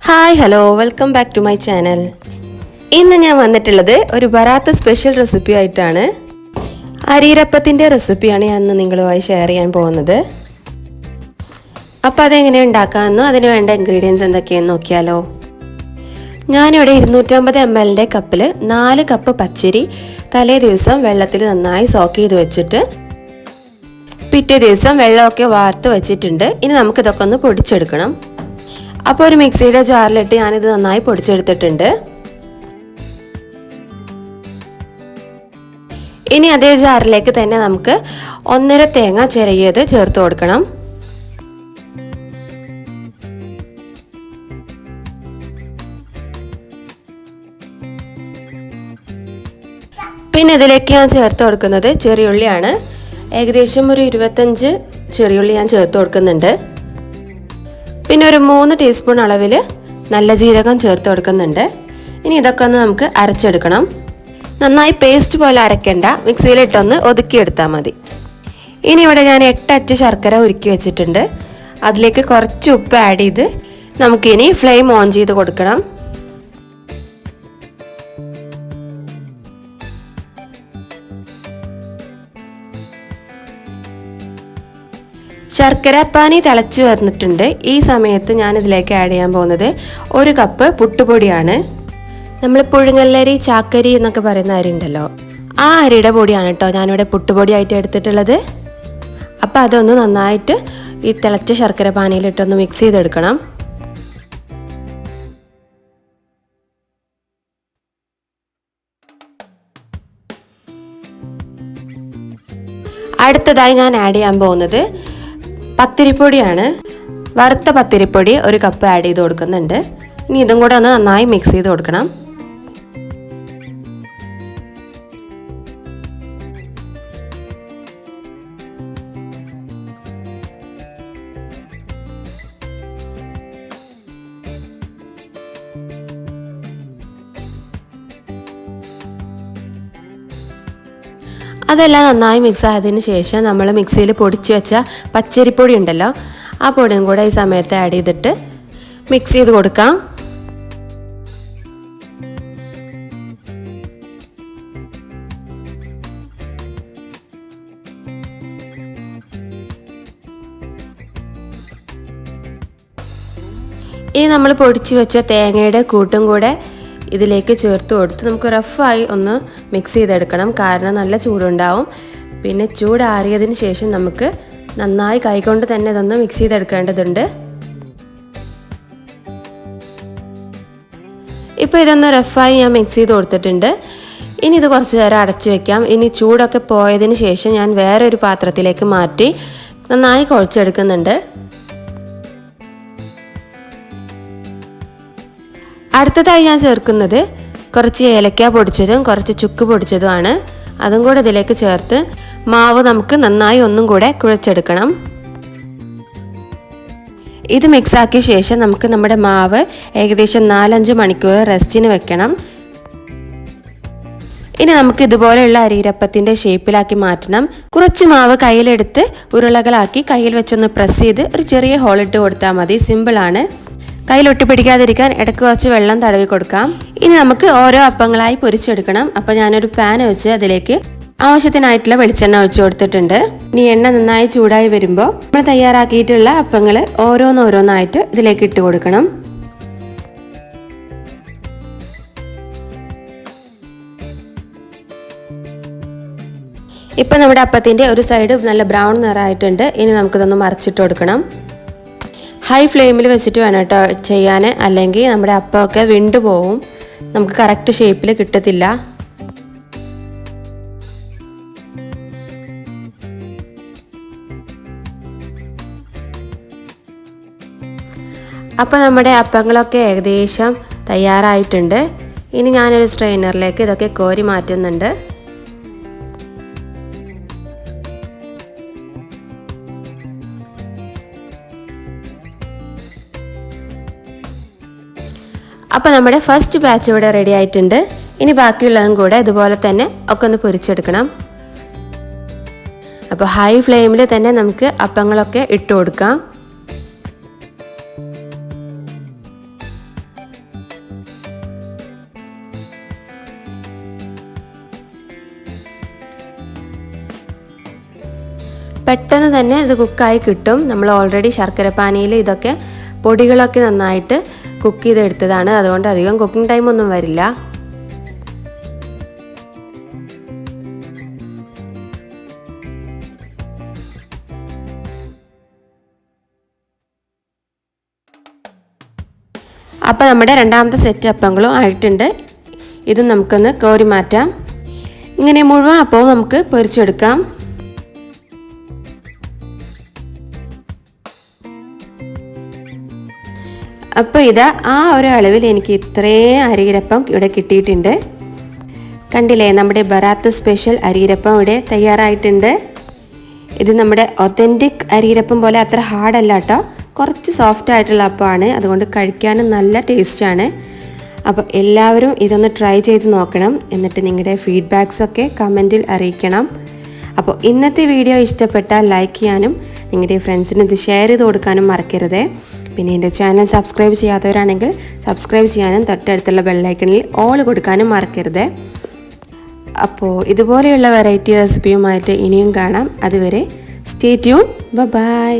Hi hello welcome back to my channel. ഇന്ന് ഞാൻ വന്നിട്ടുള്ളത് ഒരു ബറാത്ത സ്പെഷ്യൽ റെസിപ്പി ആയിട്ടാണ്. അരിയരപ്പത്തിൻ്റെ റെസിപ്പിയാണ് ഞാൻ ഇന്ന് നിങ്ങളുമായി ഷെയർ ചെയ്യാൻ പോകുന്നത്. അപ്പോൾ അതെങ്ങനെ ഉണ്ടാക്കാമെന്നോ അതിന് വേണ്ട ഇൻഗ്രീഡിയൻസ് എന്തൊക്കെയാണെന്ന് നോക്കിയാലോ. ഞാനിവിടെ 250 ml കപ്പിൽ 4 കപ്പ് പച്ചരി തലേ ദിവസം വെള്ളത്തിൽ നന്നായി സോക്ക് ചെയ്ത് വെച്ചിട്ട് പിറ്റേ ദിവസം വെള്ളമൊക്കെ വാർത്ത് വെച്ചിട്ടുണ്ട്. ഇനി നമുക്കിതൊക്കെ ഒന്ന് പൊടിച്ചെടുക്കണം. അപ്പോൾ ഒരു മിക്സിയുടെ ജാറിലിട്ട് ഞാനിത് നന്നായി പൊടിച്ചെടുത്തിട്ടുണ്ട്. ഇനി അതേ ജാറിലേക്ക് തന്നെ നമുക്ക് 1.5 തേങ്ങ ചിരകിയത് ചേർത്ത് കൊടുക്കണം. പിന്നെ ഇതിലേക്ക് ഞാൻ ചേർത്ത് കൊടുക്കുന്നത് ചെറിയുള്ളിയാണ്. ഏകദേശം ഒരു 25 ചെറിയുള്ളി ഞാൻ ചേർത്ത് കൊടുക്കുന്നുണ്ട്. പിന്നെ ഒരു 3 ടീസ്പൂൺ അളവിൽ നല്ല ജീരകം ചേർത്ത് കൊടുക്കുന്നുണ്ട്. ഇനി ഇതൊക്കെ ഒന്ന് നമുക്ക് അരച്ചെടുക്കണം. നന്നായി പേസ്റ്റ് പോലെ അരയ്ക്കേണ്ട, മിക്സിയിലിട്ടൊന്ന് ഒതുക്കിയെടുത്താൽ മതി. ഇനി ഇവിടെ ഞാൻ 8 അച്ച് ശർക്കര ഉരുക്കി വെച്ചിട്ടുണ്ട്. അതിലേക്ക് കുറച്ച് ഉപ്പ് ആഡ് ചെയ്ത് നമുക്കിനി ഫ്ലെയിം ഓൺ ചെയ്ത് കൊടുക്കണം. ശർക്കര പാനി തിളച്ച് വന്നിട്ടുണ്ട്. ഈ സമയത്ത് ഞാൻ ഇതിലേക്ക് ആഡ് ചെയ്യാൻ പോകുന്നത് 1 കപ്പ് പുട്ടുപൊടിയാണ്. നമ്മൾ പുഴുങ്ങല്ലരി, ചാക്കരി എന്നൊക്കെ പറയുന്ന അരി ഉണ്ടല്ലോ, ആ അരിയുടെ പൊടിയാണ് കേട്ടോ ഞാനിവിടെ പുട്ടുപൊടിയായിട്ട് എടുത്തിട്ടുള്ളത്. അപ്പോൾ അതൊന്ന് നന്നായിട്ട് ഈ തിളച്ച ശർക്കര പാനിയിലിട്ടൊന്ന് മിക്സ് ചെയ്തെടുക്കണം. അടുത്തതായി ഞാൻ ആഡ് ചെയ്യാൻ പോകുന്നത് പത്തിരിപ്പൊടിയാണ്. വറുത്ത പത്തിരിപ്പൊടി 1 കപ്പ് ആഡ് ചെയ്ത് കൊടുക്കുന്നുണ്ട്. ഇനി ഇതും കൂടെ ഒന്ന് നന്നായി മിക്സ് ചെയ്ത് കൊടുക്കണം. അതെല്ലാം നന്നായി മിക്സ് ആയതിന് ശേഷം നമ്മൾ മിക്സിയിൽ പൊടിച്ച് വെച്ച പച്ചരിപ്പൊടി ഉണ്ടല്ലോ, ആ പൊടിയും കൂടെ ഈ സമയത്ത് ആഡ് ചെയ്തിട്ട് മിക്സ് ചെയ്ത് കൊടുക്കാം. ഇനി നമ്മൾ പൊടിച്ച് വെച്ച തേങ്ങയുടെ കൂട്ടും കൂടെ ഇതിലേക്ക് ചേർത്ത് കൊടുത്ത് നമുക്ക് റഫായി ഒന്ന് മിക്സ് ചെയ്തെടുക്കണം. കാരണം നല്ല ചൂടുണ്ടാവും. പിന്നെ ചൂടാറിയതിന് ശേഷം നമുക്ക് നന്നായി കൈകൊണ്ട് തന്നെ ഇതൊന്ന് മിക്സ് ചെയ്തെടുക്കേണ്ടതുണ്ട്. ഇപ്പോൾ ഇതൊന്ന് റഫായി ഞാൻ മിക്സ് ചെയ്ത് കൊടുത്തിട്ടുണ്ട്. ഇനി ഇത് കുറച്ച് നേരം അടച്ചു വെക്കാം. ഇനി ചൂടൊക്കെ പോയതിന് ശേഷം ഞാൻ വേറൊരു പാത്രത്തിലേക്ക് മാറ്റി നന്നായി കുഴച്ചെടുക്കുന്നുണ്ട്. അടുത്തതായി ഞാൻ ചേർക്കുന്നത് കുറച്ച് ഏലക്ക പൊടിച്ചതും കുറച്ച് ചുക്ക് പൊടിച്ചതുമാണ്. അതും കൂടെ ഇതിലേക്ക് ചേർത്ത് മാവ് നമുക്ക് നന്നായി ഒന്നും കൂടെ കുഴച്ചെടുക്കണം. ഇത് മിക്സാക്കിയ ശേഷം നമുക്ക് നമ്മുടെ മാവ് ഏകദേശം 4-5 മണിക്കൂർ റെസ്റ്റിന് വെക്കണം. ഇനി നമുക്ക് ഇതുപോലെയുള്ള അരിയരപ്പത്തിൻ്റെ ഷേപ്പിലാക്കി മാറ്റണം. കുറച്ച് മാവ് കയ്യിലെടുത്ത് ഉരുളകളാക്കി കയ്യിൽ വെച്ചൊന്ന് പ്രസ് ചെയ്ത് ഒരു ചെറിയ ഹോളിട്ട് കൊടുത്താൽ മതി. സിമ്പിളാണ്. കയ്യിലൊട്ടി പിടിക്കാതിരിക്കാൻ ഇടയ്ക്ക് കുറച്ച് വെള്ളം തടവി കൊടുക്കാം. ഇനി നമുക്ക് ഓരോ അപ്പങ്ങളായി പൊരിച്ചെടുക്കണം. അപ്പോൾ ഞാനൊരു പാൻ വെച്ച് അതിലേക്ക് ആവശ്യത്തിനായിട്ടുള്ള വെളിച്ചെണ്ണ ഒഴിച്ചു കൊടുത്തിട്ടുണ്ട്. ഇനി എണ്ണ നന്നായി ചൂടായി വരുമ്പോൾ നമ്മൾ തയ്യാറാക്കിയിട്ടുള്ള അപ്പങ്ങൾ ഓരോന്നോരോന്നായിട്ട് ഇതിലേക്ക് ഇട്ട് കൊടുക്കണം. ഇപ്പം നമ്മുടെ അപ്പത്തിൻ്റെ ഒരു സൈഡ് നല്ല ബ്രൗൺ നിറമായിട്ടുണ്ട്. ഇനി നമുക്കിതൊന്ന് മറിച്ചിട്ട് കൊടുക്കണം. ഹൈ ഫ്ലെയിമിൽ വെച്ചിട്ട് വേണം കേട്ടോ ചെയ്യാൻ, അല്ലെങ്കിൽ നമ്മുടെ അപ്പമൊക്കെ വിണ്ടു പോവും, നമുക്ക് കറക്റ്റ് ഷേപ്പിൽ കിട്ടത്തില്ല. അപ്പോൾ നമ്മുടെ അപ്പങ്ങളൊക്കെ ഏകദേശം തയ്യാറായിട്ടുണ്ട്. ഇനി ഞാനൊരു സ്ട്രെയിനറിലേക്ക് ഇതൊക്കെ കോരി മാറ്റുന്നുണ്ട്. അപ്പോൾ നമ്മുടെ ഫസ്റ്റ് ബാച്ച് ഇവിടെ റെഡി ആയിട്ടുണ്ട്. ഇനി ബാക്കിയുള്ളതും കൂടെ ഇതുപോലെ തന്നെ ഒക്കെ ഒന്ന് പൊരിച്ചെടുക്കണം. അപ്പോൾ ഹൈ ഫ്ലെയിമിൽ തന്നെ നമുക്ക് അപ്പങ്ങളൊക്കെ ഇട്ട് കൊടുക്കാം. പെട്ടെന്ന് തന്നെ ഇത് കുക്കായി കിട്ടും. നമ്മൾ ഓൾറെഡി ശർക്കരപ്പാനിയിൽ ഇതൊക്കെ പൊടികളൊക്കെ നന്നായിട്ട് കുക്ക് ചെയ്തെടുത്തതാണ്. അതുകൊണ്ട് അധികം കുക്കിംഗ് ടൈമൊന്നും വരില്ല. അപ്പോൾ നമ്മുടെ രണ്ടാമത്തെ സെറ്റ് അപ്പങ്ങളും ആയിട്ടുണ്ട്. ഇത് നമുക്കൊന്ന് കോരി മാറ്റാം. ഇങ്ങനെ മുഴുവൻ അപ്പവും നമുക്ക് പൊരിച്ചെടുക്കാം. അപ്പോൾ ഇതാ ആ ഒരു അളവിൽ എനിക്ക് ഇത്രയും അരിയിരപ്പം ഇവിടെ കിട്ടിയിട്ടുണ്ട്. കണ്ടില്ലേ, നമ്മുടെ ബറാത്ത് സ്പെഷ്യൽ അരിയിരപ്പം ഇവിടെ തയ്യാറായിട്ടുണ്ട്. ഇത് നമ്മുടെ ഒത്തൻറ്റിക് അരിയിരപ്പം പോലെ അത്ര ഹാർഡല്ല കേട്ടോ, കുറച്ച് സോഫ്റ്റ് ആയിട്ടുള്ള അപ്പമാണ്. അതുകൊണ്ട് കഴിക്കാനും നല്ല ടേസ്റ്റാണ്. അപ്പോൾ എല്ലാവരും ഇതൊന്ന് ട്രൈ ചെയ്ത് നോക്കണം. എന്നിട്ട് നിങ്ങളുടെ ഫീഡ്ബാക്സൊക്കെ കമൻറ്റിൽ അറിയിക്കണം. അപ്പോൾ ഇന്നത്തെ വീഡിയോ ഇഷ്ടപ്പെട്ടാൽ ലൈക്ക് ചെയ്യാനും നിങ്ങളുടെ ഫ്രണ്ട്സിന് ഇത് ഷെയർ ചെയ്ത് കൊടുക്കാനും മറക്കരുത്. പിന്നെ എൻ്റെ ചാനൽ സബ്സ്ക്രൈബ് ചെയ്യാത്തവരാണെങ്കിൽ സബ്സ്ക്രൈബ് ചെയ്യാനും തൊട്ടടുത്തുള്ള ബെല്ലൈക്കണിൽ ഓൾ കൊടുക്കാനും മറക്കരുത്. അപ്പോൾ ഇതുപോലെയുള്ള വെറൈറ്റി റെസിപ്പിയുമായിട്ട് ഇനിയും കാണാം. അതുവരെ സ്റ്റേ ട്യൂൺ. ബൈ.